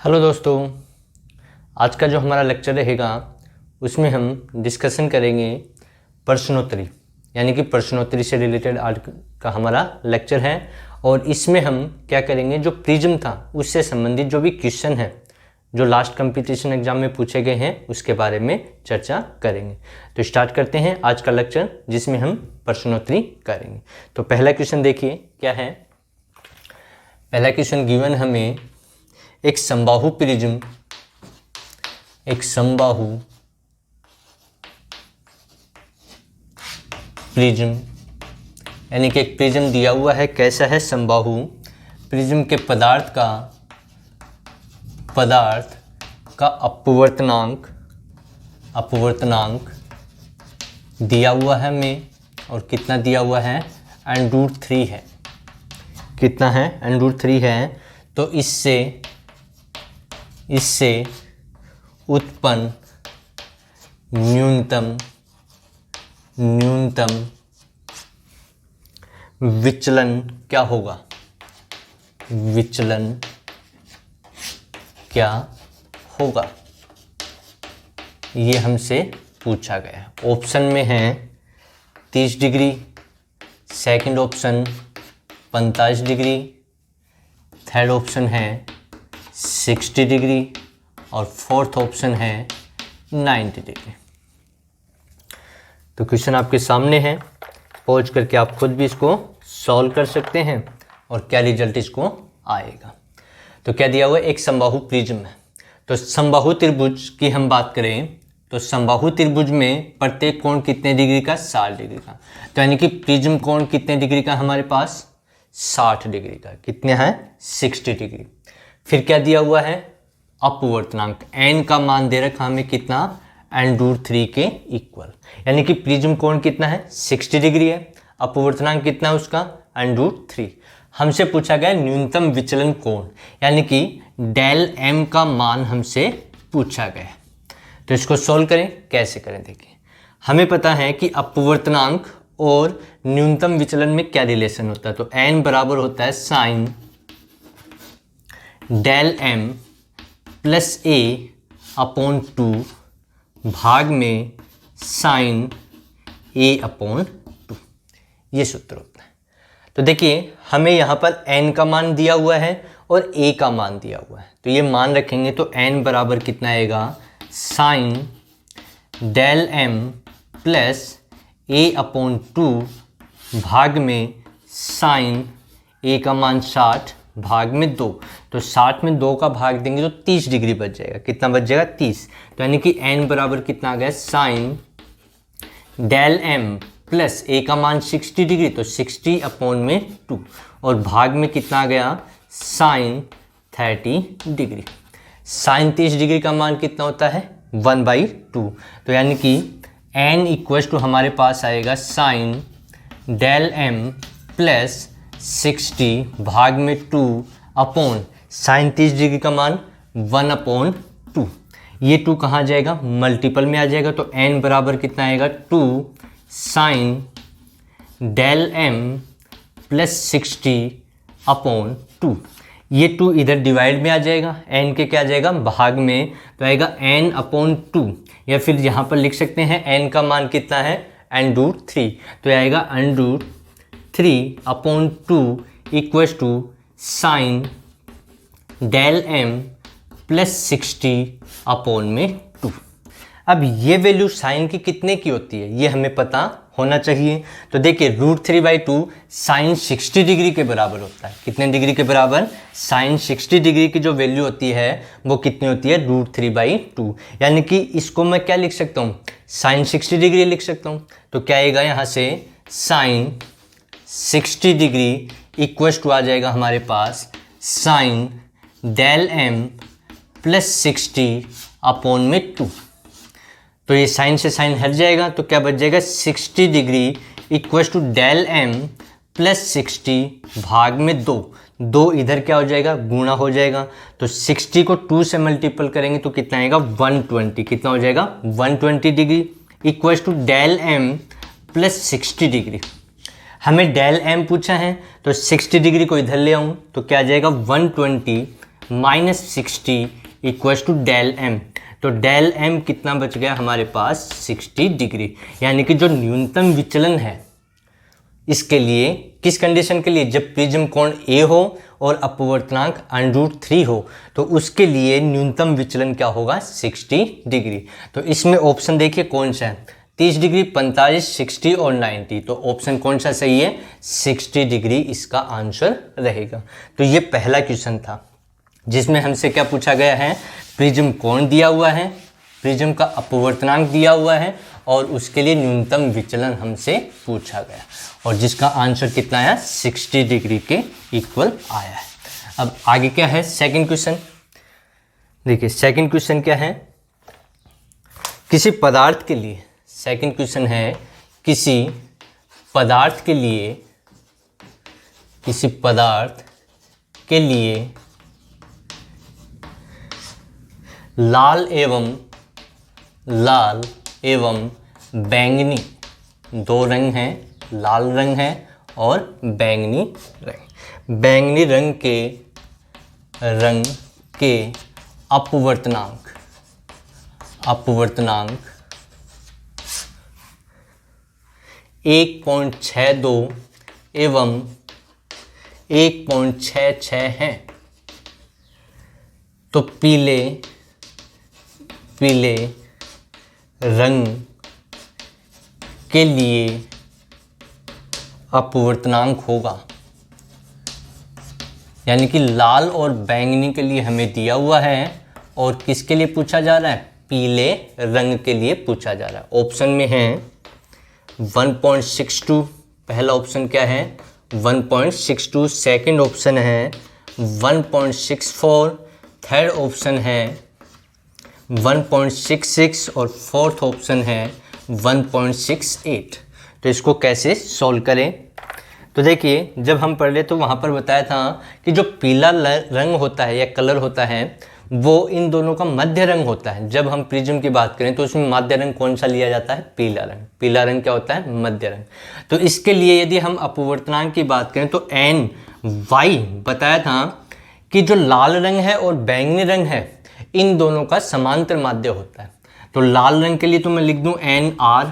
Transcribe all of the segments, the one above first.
Hello दोस्तों, आज का जो हमारा लेक्चर रहेगा उसमें हम डिस्कशन करेंगे प्रश्नोत्तरी, यानी कि प्रश्नोत्तरी से रिलेटेड आज का हमारा लेक्चर है। और इसमें हम क्या करेंगे, जो प्रिज्म था उससे संबंधित जो भी क्वेश्चन है जो लास्ट कंपटीशन एग्जाम में पूछे गए हैं उसके बारे में चर्चा करेंगे। तो स्टार्ट करते हैं आज का लेक्चर जिसमें हम प्रश्नोत्तरी करेंगे। तो पहला क्वेश्चन देखिए क्या है। पहला क्वेश्चन गिवन हमें एक समबाहु प्रिज्म, यानी कि एक प्रिज्म दिया हुआ है। कैसा है? समबाहु। प्रिज्म के पदार्थ का अपवर्तनांक दिया हुआ है हमें, और कितना दिया हुआ है? √3 है। कितना है? √3 है। तो इससे उत्पन्न न्यूनतम विचलन क्या होगा? विचलन क्या होगा, ये हमसे पूछा गया। ऑप्शन में है 30 degree, second option 45 degree, third option है 60 डिग्री और फोर्थ ऑप्शन है 90 डिग्री। तो क्वेश्चन आपके सामने है, पहुंच करके आप खुद भी इसको सॉल्व कर सकते हैं और क्या रिजल्ट इसको आएगा। तो क्या दिया हुआ है? एक समबाहु प्रिज्म है। तो समबाहु त्रिभुज की हम बात करें तो समबाहु त्रिभुज में प्रत्येक कोण कितने डिग्री का? 60 डिग्री का। तो यानी कि प्रिज्म कोण कितने डिग्री का हमारे पास? 60 डिग्री का। कितने हैं? 60 डिग्री। फिर क्या दिया हुआ है? अपवर्तनांक n का मान दे रखा हमें कितना? √3 के इक्वल। यानी कि प्रिज्म कोण कितना है? 60 डिग्री है। अपवर्तनांक कितना है उसका? √3। हमसे पूछा गया न्यूनतम विचलन कोण, यानी कि डेल m का मान हमसे पूछा गया। तो इसको सोल्व करें। कैसे करें देखिए। हमें पता है कि अपवर्तनांक और न्यूनतम विचलन में क्या रिलेशन होता है। तो n बराबर होता है sine del m plus a upon 2 भाग में साइन a अपॉन 2, ये सूत्र होता है। तो देखिए हमें यहाँ पर n का मान दिया हुआ है और a का मान दिया हुआ है। तो ये मान रखेंगे तो n बराबर कितना आएगा? Sine del m plus a upon 2 भाग में साइन a का मान 60 भाग में 2। तो 60 में 2 का भाग देंगे तो 30 डिग्री बच जाएगा। कितना बच जाएगा? 30। तो यानी कि n बराबर कितना आ गया? Sine del m plus a का मान 60 डिग्री, तो 60 अपॉन में 2 और भाग में कितना आ गया? Sign 30 degree. साइन 30 डिग्री का मान कितना होता है? 1/2। तो यानी कि n इक्वल टू हमारे पास आएगा साइन डेल m प्लस 60 भाग में 2 अपॉन साइन 30 डिग्री का मान 1/2। ये 2 कहाँ जाएगा? मल्टीपल में आ जाएगा। तो n बराबर कितना आएगा? 2 sine del m plus 60 upon 2। ये 2 इधर डिवाइड में आ जाएगा, n के क्या आ जाएगा? भाग में। तो आएगा n अपॉन 2, या फिर यहाँ पर लिख सकते हैं n का मान कितना है? √3। तो आएगा √3 upon 2 equals to sine del m plus 60 upon में 2। अब ये वैल्यू साइन की कितने की होती है ये हमें पता होना चाहिए। तो देखिए √3/2 साइन 60 डिग्री के बराबर होता है। कितने डिग्री के बराबर? साइन 60 डिग्री की जो वैल्यू होती है वो कितनी होती है? √3/2। यानी कि इसको मैं क्या लिख सकता हूँ? साइन 60 डिग्री लिख सकता हूँ। तो क्या आएगा यहाँ से? साइन 60 डिग्री इक्वल्स टू आ जाएगा हमारे पास sine del m plus 60 upon में 2। तो ये साइन से साइन हट जाएगा तो क्या बच जाएगा? 60 degree equals to del m plus 60 भाग में 2 इधर क्या हो जाएगा? गुणा हो जाएगा। तो 60 को 2 से मल्टीपल करेंगे तो कितना आएगा? 120। कितना हो जाएगा? 120 degree equals to del m plus 60 degree. हमें डेल m पूछा है तो 60 डिग्री को इधर ले आऊँ तो क्या आ जाएगा 120 -60 इक्वल्स टू डेल एम। तो डेल एम कितना बच गया हमारे पास 60 डिग्री, यानी कि जो न्यूनतम विचलन है इसके लिए, किस कंडीशन के लिए, जब प्रिज्म कोण ए हो और अपवर्तनांक √3 हो तो उसके लिए न्यूनतम विचलन क्या होगा 60 डिग्री। तो इसमें ऑप्शन देखिए कौन सा है, 30 डिग्री, 45, 60 और 90। तो ऑप्शन कौन सा सही है, 60 डिग्री इसका आंसर रहेगा। तो ये पहला क्वेश्चन था जिसमें हमसे क्या पूछा गया है, प्रिज्म कोण दिया हुआ है, प्रिज्म का अपवर्तनांक दिया हुआ है और उसके लिए न्यूनतम विचलन हमसे पूछा गया और जिसका आंसर कितना आया 60 डिग्री के इक्वल आया है। अब आगे क्या है सेकंड क्वेश्चन, देखिए सेकंड क्वेश्चन क्या है, किसी पदार्थ के लिए, सेकंड क्वेश्चन है किसी पदार्थ के लिए, किसी पदार्थ के लिए लाल एवं बैंगनी दो रंग हैं, लाल रंग है और बैंगनी रंग। बैंगनी रंग के अपवर्तनांक 1.62 एवं 1.66 हैं। तो पीले रंग के लिए अपवर्तनांक होगा, यानी कि लाल और बैंगनी के लिए हमें दिया हुआ है और किसके लिए पूछा जा रहा है, पीले रंग के लिए पूछा जा रहा है। ऑप्शन में है 1.62, पहला ऑप्शन क्या है 1.62, सेकंड ऑप्शन है 1.64, थर्ड ऑप्शन है 1.66 और फोर्थ ऑप्शन है 1.68। तो इसको कैसे सॉल्व करें, तो देखिए जब हम पढ़ रहे तो वहाँ पर बताया था कि जो पीला रंग होता है या कलर होता है वो इन दोनों का मध्य रंग होता है। जब हम प्रिज्म की बात करें तो उसमें मध्य रंग कौन सा लिया जाता है, पीला रंग। पीला रंग क्या होता है, मध्य रंग। तो इसके लिए यदि हम अपवर्तनांक की बात करें तो एन वाई बताया था कि जो लाल रंग है और बैंगनी रंग है इन दोनों का समांतर माध्य होता है। तो लाल रंग के लिए तो मैं लिख दूं एन आर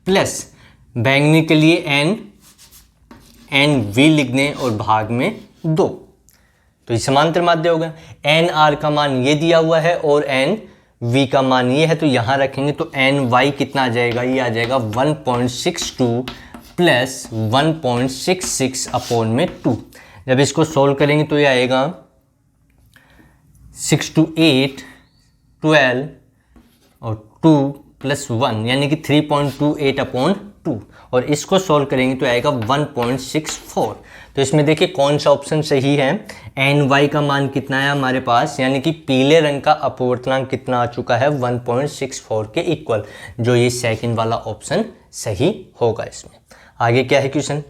प्लस बैंगनी के लिए एन वी लिखने और भाग में 2, तो ये समांतर माध्य होगा। एन आर का मान ये दिया हुआ है और एन वी का मान ये है, तो यहाँ रखेंगे तो एन वाई कितना आ जाएगा, ये आ जाएगा 1.62 प्लस 1.66 अपॉन में 2। जब इसको सोल्व करेंगे तो ये आएगा 6 to 8 12 और 2 प्लस 1 यानी कि 3.28 अपॉन 2 और इसको सोल्व करेंगे तो आएगा 1.64। तो इसमें देखिए कौन सा ऑप्शन सही है, एन वाई का मान कितना है हमारे पास, यानी कि पीले रंग का अपवर्तनांक कितना आ चुका है 1.64 के इक्वल, जो ये सेकंड वाला ऑप्शन सही होगा। इसमें आगे क्या है क्वेश्चन,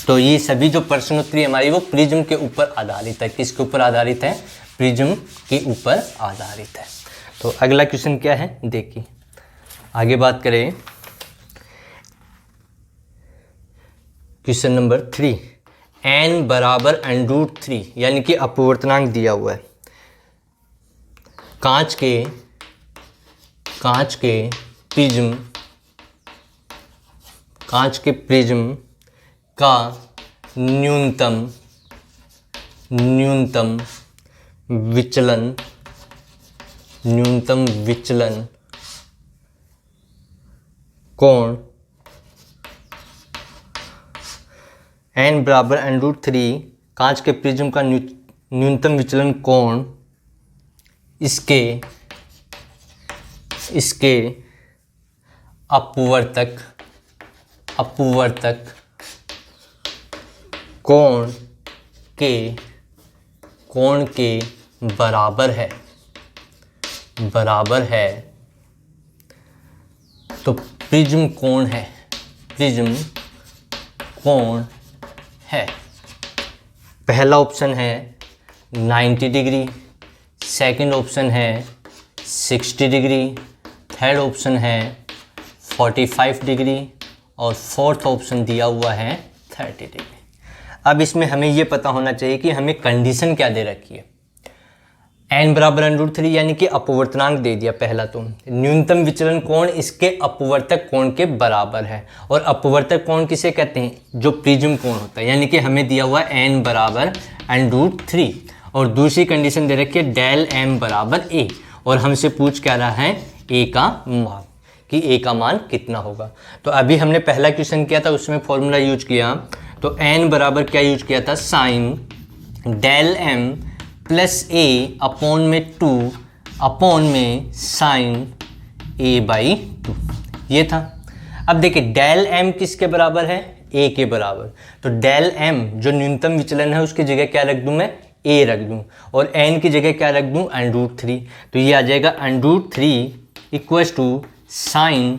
तो ये सभी जो प्रश्नोत्तरी हमारी वो प्रिज्म के ऊपर आधारित है। किसके ऊपर आधारित है, प्रिज्म के ऊपर आधारित है। तो अगला क्वेश्चन क्या है देखिए, आगे बात करें क्वेश्चन नंबर 3, n बराबर √3 यानी कि अपवर्तनांक दिया हुआ है। कांच के प्रिज्म का न्यूनतम विचलन कोण n बराबर √3, कांच के प्रिज्म का न्यूनतम विचलन कोण इसके अपवर्तक कोण के बराबर है। तो प्रिज्म कोण है, पहला ऑप्शन है 90 डिग्री, सेकंड ऑप्शन है 60 डिग्री, थर्ड ऑप्शन है 45 डिग्री और फोर्थ ऑप्शन दिया हुआ है 30 डिग्री। अब इसमें हमें ये पता होना चाहिए कि हमें कंडीशन क्या दे रखी है। n बराबर √3 यानी कि अपवर्तनांक दे दिया पहला, तो न्यूनतम विचलन कोण इसके अपवर्तक कोण के बराबर है। और अपवर्तक कोण किसे कहते हैं? जो प्रिज्म कोण होता है। यानी कि हमें दिया हुआ n बराबर √3 और दूसरी कंडीशन दे रखी है डेल m बराबर a, और हमसे पूछ क्या रहा है a का मान, कि a का मान कितना होगा। तो अभी हमने पहला क्वेश्चन किया था, उसमें फॉर्मूला यूज किया, तो n बराबर क्या यूज किया था? Sine del m plus a upon में 2 अपॉन में साइन a/2, ये था। अब देखिए डेल m किसके बराबर है? a के बराबर। तो डेल m जो न्यूनतम विचलन है उसकी जगह क्या रख दूं मैं? a रख दूं, और n की जगह क्या रख दूं? √3। तो ये आ जाएगा √3 equals to sine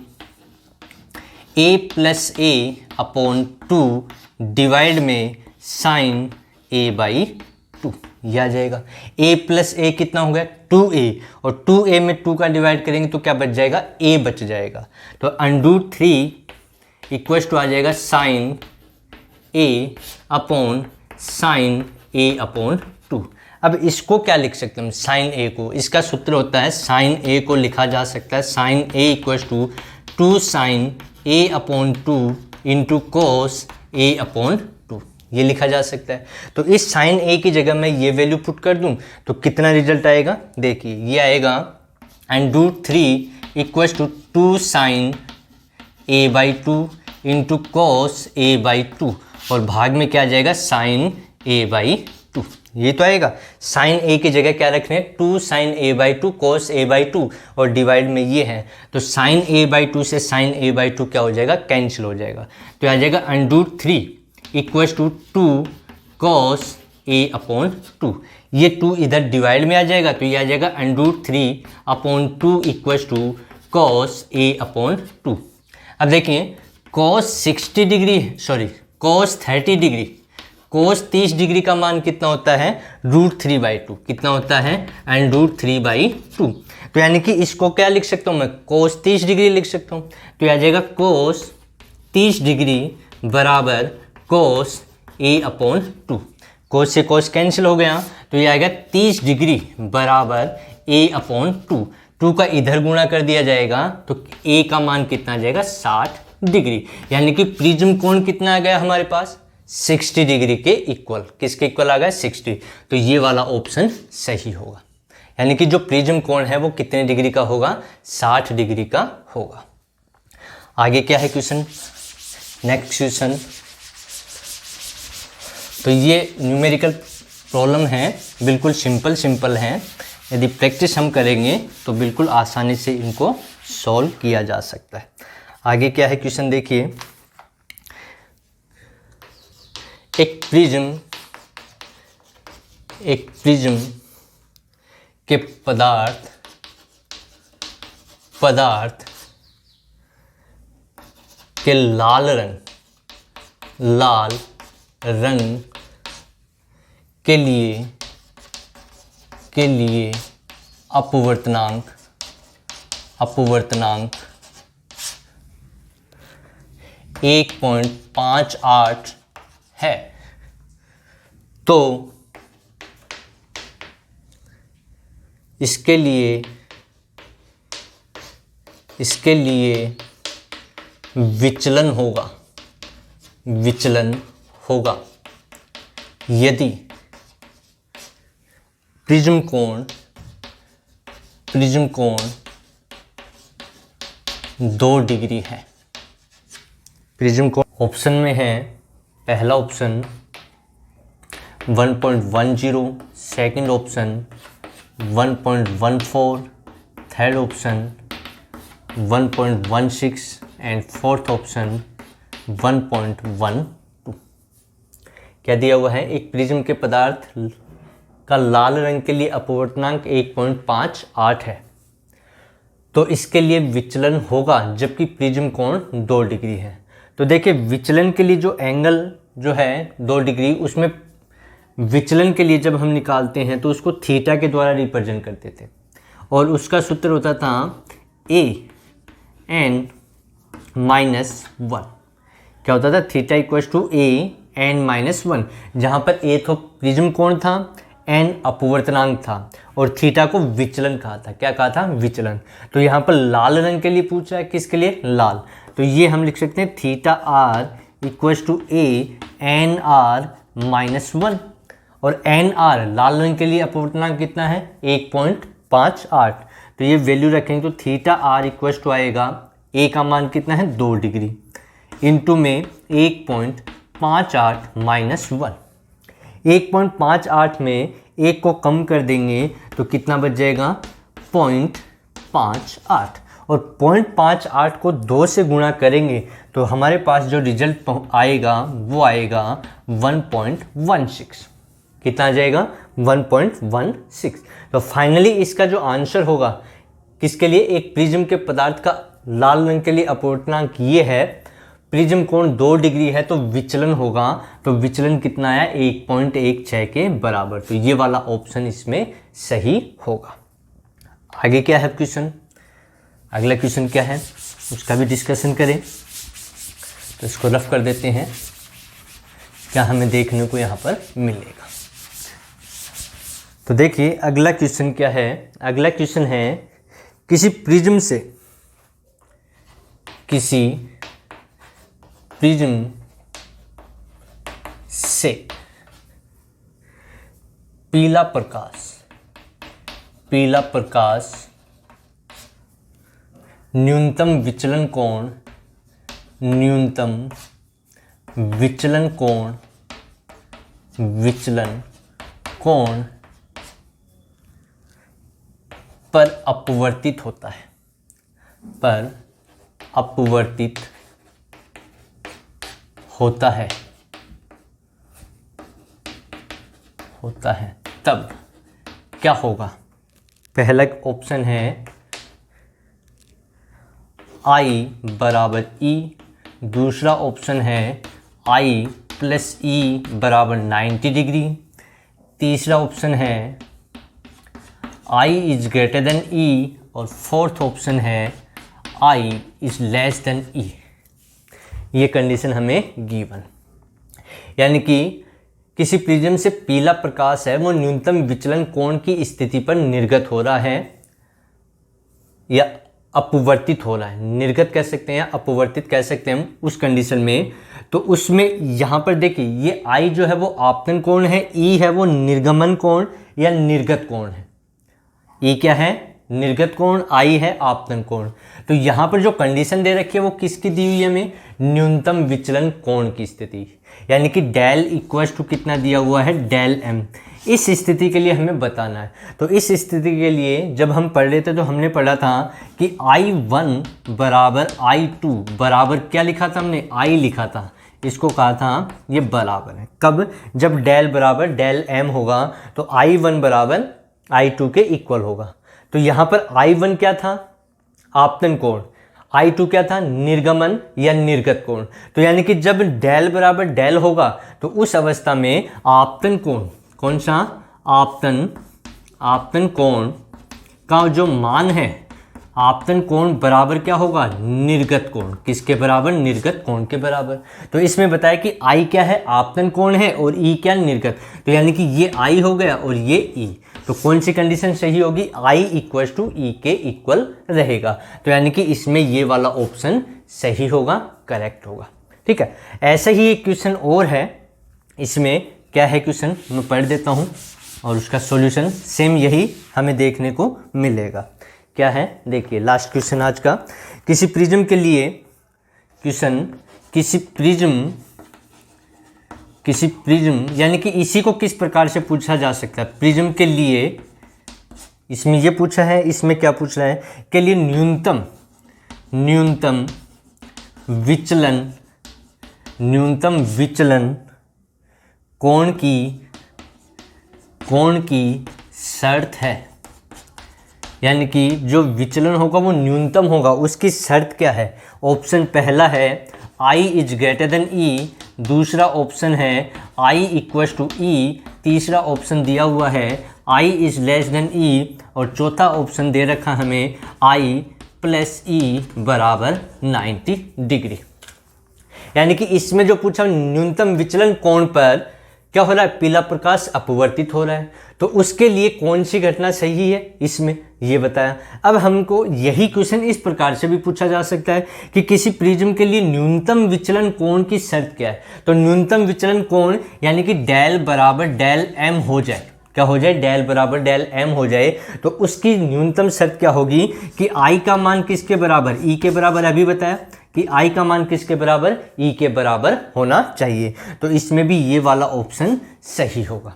a plus a upon 2 divide में साइन a/2, यह आ जाएगा। a प्लस a कितना हो गया? 2a, और 2a में 2 का डिवाइड करेंगे तो क्या बच जाएगा? a बच जाएगा। तो √3 इक्वल्स टू आ जाएगा sign a upon sine a/2। अब इसको क्या लिख सकते हैं हम? साइन a को, इसका सूत्र होता है साइन a को लिखा जा सकता है sine a equals to 2 sine a/2 into cos a/2, ये लिखा जा सकता है। तो इस साइन a की जगह मैं ये वैल्यू पुट कर दूं तो कितना रिजल्ट आएगा? देखिए ये आएगा √3 equals to 2 sine a/2 into cos a/2, और भाग में क्या आ जाएगा? साइन a/2, ये तो आएगा। साइन a की जगह क्या रखने हैं? 2 साइन a/2 कोस a/2, और डिवाइड में ये है, तो साइन a/2 से साइन a/2 क्या हो जाएगा? कैंसिल हो जाएगा। तो आ जाएगा √3 इक्वल्स टू 2 कॉस a/2, ये 2 इधर डिवाइड में आ जाएगा, तो ये आ जाएगा √3/2 इक्वल्स टू कॉस a/2। अब देखिए cos 60 degree, sorry cos 30 degree, cos 30 degree का मान कितना होता है? √3/2, कितना होता है? √3/2। तो यानी कि इसको क्या लिख सकता हूँ मैं? कोस 30 डिग्री लिख सकता हूँ। तो यह आ जाएगा कोस 30 डिग्री बराबर कोस a/2। कोस से कोस कैंसिल हो गया, तो ये आएगा 30 डिग्री बराबर a/2। 2 का इधर गुणा कर दिया जाएगा तो a का मान कितना आ जाएगा? 60 डिग्री। यानी कि प्रिज्म कोण कितना आ गया हमारे पास? 60 डिग्री के इक्वल। किसके इक्वल आ गया? 60। तो ये वाला ऑप्शन सही होगा। यानी कि जो प्रिज्म कोण है वो कितने डिग्री का होगा? 60 डिग्री का होगा। आगे क्या है क्वेश्चन? नेक्स्ट क्वेश्चन, तो ये न्यूमेरिकल प्रॉब्लम है, बिल्कुल सिंपल है। यदि प्रैक्टिस हम करेंगे तो बिल्कुल आसानी से इनको सॉल्व किया जा सकता है। आगे क्या है क्वेश्चन देखिए, एक प्रिज्म के पदार्थ के लाल रंग के लिए अपवर्तनांक 1.58 है, तो इसके लिए विचलन होगा यदि प्रिज्म कोण 2 डिग्री है। प्रिज्म कोण ऑप्शन में है, पहला option 1.10, second option 1.14, third option 1.16 and fourth option 1.12। क्या दिया हुआ है? एक प्रिज्म के पदार्थ का लाल रंग के लिए अपवर्तनांक 1.58 है, तो इसके लिए विचलन होगा जबकि प्रिज्म कोण 2 डिग्री है। तो देखिए विचलन के लिए जो एंगल जो है 2 डिग्री, उसमें विचलन के लिए जब हम निकालते हैं तो उसको थीटा के द्वारा रिप्रेजेंट करते थे, और उसका सूत्र होता था an-1। क्या होता था? Theta equals to an-1 n-1, जहाँ पर a तो प्रिज्म कोण था, n अपवर्तनांक था और थीटा को विचलन कहा था। क्या कहा था? विचलन। तो यहाँ पर लाल रंग के लिए पूछा है, किसके लिए? लाल। तो ये हम लिख सकते हैं theta r equals to a n r-1 और n r लाल रंग के लिए अपवर्तनांक कितना है? 1.58। तो ये वैल्यू रखेंगे तो थीटा r इक्वल्स टू आएगा a का मान कितना है? 2 डिग्री इंटू में 1.58 माइनस 1। 1.58 में 1 को कम कर देंगे तो कितना बच जाएगा? 0.58 और 0.58 को 2 से गुणा करेंगे तो हमारे पास जो रिजल्ट आएगा वो आएगा 1.16। कितना आ जाएगा? 1.16। तो फाइनली इसका जो आंसर होगा किसके लिए? एक प्रिज्म के पदार्थ का लाल रंग के लिए अपवर्तनांक ये है, प्रिज्म कोण 2 डिग्री है तो विचलन होगा, तो विचलन कितना आया? 1.16 के बराबर। तो ये वाला ऑप्शन इसमें सही होगा। आगे क्या है क्वेश्चन? अगला क्वेश्चन क्या है उसका भी डिस्कशन करें। तो इसको रफ कर देते हैं, क्या हमें देखने को यहाँ पर मिलेगा। तो देखिए अगला क्वेश्चन क्या है। अगला क्वेश्चन है किसी प्रिज्म से पीला प्रकाश न्यूनतम विचलन कोण पर अपवर्तित होता है तब क्या होगा? पहला ऑप्शन है I बराबर E, दूसरा ऑप्शन है I प्लस E बराबर 90 डिग्री, तीसरा ऑप्शन है I is greater than E और फोर्थ ऑप्शन है I is less than E। ये कंडीशन हमें गिवन, यानी कि किसी प्रिज्म से पीला प्रकाश है वो न्यूनतम विचलन कोण की स्थिति पर निर्गत हो रहा है या अपवर्तित हो रहा है। निर्गत कह सकते हैं या अपवर्तित कह सकते हैं हम उस कंडीशन में। तो उसमें यहाँ पर देखिए ये I जो है वो आपतन कोण है, E है वो निर्गमन कोण या निर्गत कोण है। E क्या है? निर्गत कोण, I है आपतन कोण। तो यहाँ पर जो कंडीशन दे रखी है वो किसकी दी हुई है हमें? न्यूनतम विचलन कोण की स्थिति, यानी कि डेल इक्वल्स टू कितना दिया हुआ है? डेल m। इस स्थिति के लिए हमें बताना है। तो इस स्थिति के लिए जब हम पढ़ रहे थे तो हमने पढ़ा था कि I1 बराबर I2 बराबर क्या लिखा था हमने? I लिखा था, इसको कहा था ये बराबर है। कब? जब डेल बराबर डेल m होगा तो I1 बराबर I2 के इक्वल होगा। तो यहाँ पर I1 क्या था? आपतन कोण। I2 क्या था? निर्गमन या निर्गत कोण। तो यानी कि जब डेल बराबर डेल होगा तो उस अवस्था में आपतन कोण, कौन सा? आपतन कोण का जो मान है, आपतन कोण बराबर क्या होगा? निर्गत कोण। किसके बराबर? निर्गत कोण के बराबर। तो इसमें बताया कि I क्या है? आपतन कोण है और E क्या? निर्गत। तो यानी कि ये I हो गया और ये E। तो कौन सी कंडीशन सही होगी? I इक्वल्स टू E के इक्वल रहेगा। तो यानी कि इसमें ये वाला ऑप्शन सही होगा, करेक्ट होगा। ठीक है। ऐसा ही एक क्वेश्चन और है, इसमें क्या है क्वेश्चन मैं पढ़ देता हूँ और उसका सॉल्यूशन सेम यही हमें देखने को मिलेगा। क्या है देखिए, लास्ट क्वेश्चन आज का। किसी प्रिज्म के लिए क्वेश्चन, किसी प्रिज्म यानी कि इसी को किस प्रकार से पूछा जा सकता है? प्रिज्म के लिए इसमें ये पूछा है, इसमें क्या पूछ रहा है? के लिए न्यूनतम विचलन कोण की शर्त है, यानी कि जो विचलन होगा वो न्यूनतम होगा, उसकी शर्त क्या है? ऑप्शन पहला है I is greater than E, दूसरा ऑप्शन है I इक्वल्स टू E, तीसरा ऑप्शन दिया हुआ है I is less than E और चौथा ऑप्शन दे रखा हमें I प्लस E बराबर 90 डिग्री। यानी कि इसमें जो पूछा न्यूनतम विचलन कोण पर क्या हो रहा है, पीला प्रकाश अपवर्तित हो रहा है, तो उसके लिए कौन सी घटना सही है इसमें ये बताया। अब हमको यही क्वेश्चन इस प्रकार से भी पूछा जा सकता है कि किसी प्रिज्म के लिए न्यूनतम विचलन कोण की शर्त क्या है। तो न्यूनतम विचलन कोण यानी कि डेल बराबर डेल एम हो जाए, क्या हो जाए, डेल बराबर डेल एम हो जाए, तो उसकी न्यूनतम शर्त क्या होगी कि आई का मान किसके बराबर, ई के बराबर, अभी बताया कि आई का मान किसके बराबर, ई के बराबर होना चाहिए। तो इसमें भी ये वाला ऑप्शन सही होगा।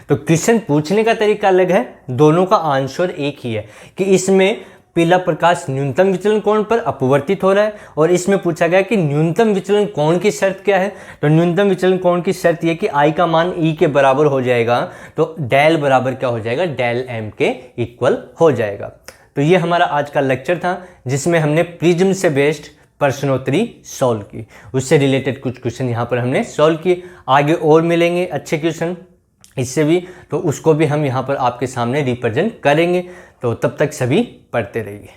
तो क्वेश्चन पूछने का तरीका अलग है, दोनों का आंसर एक ही है कि इसमें पीला प्रकाश न्यूनतम विचलन कोण पर अपवर्तित हो रहा है और इसमें पूछा गया कि न्यूनतम विचलन कोण की शर्त क्या है। तो न्यूनतम विचलन कोण की शर्त यह कि आई का मान ई के बराबर हो जाएगा, तो डेल बराबर क्या हो जाएगा, डेल एम के इक्वल हो जाएगा। तो ये हमारा आज का लेक्चर था जिसमें हमने प्रिज्म से बेस्ड प्रश्नोत्तरी सॉल्व की, उससे रिलेटेड कुछ क्वेश्चन यहाँ पर हमने सॉल्व किए। आगे और मिलेंगे अच्छे क्वेश्चन इससे भी, तो उसको भी हम यहाँ पर आपके सामने रिप्रेजेंट करेंगे। तो तब तक सभी पढ़ते रहिए।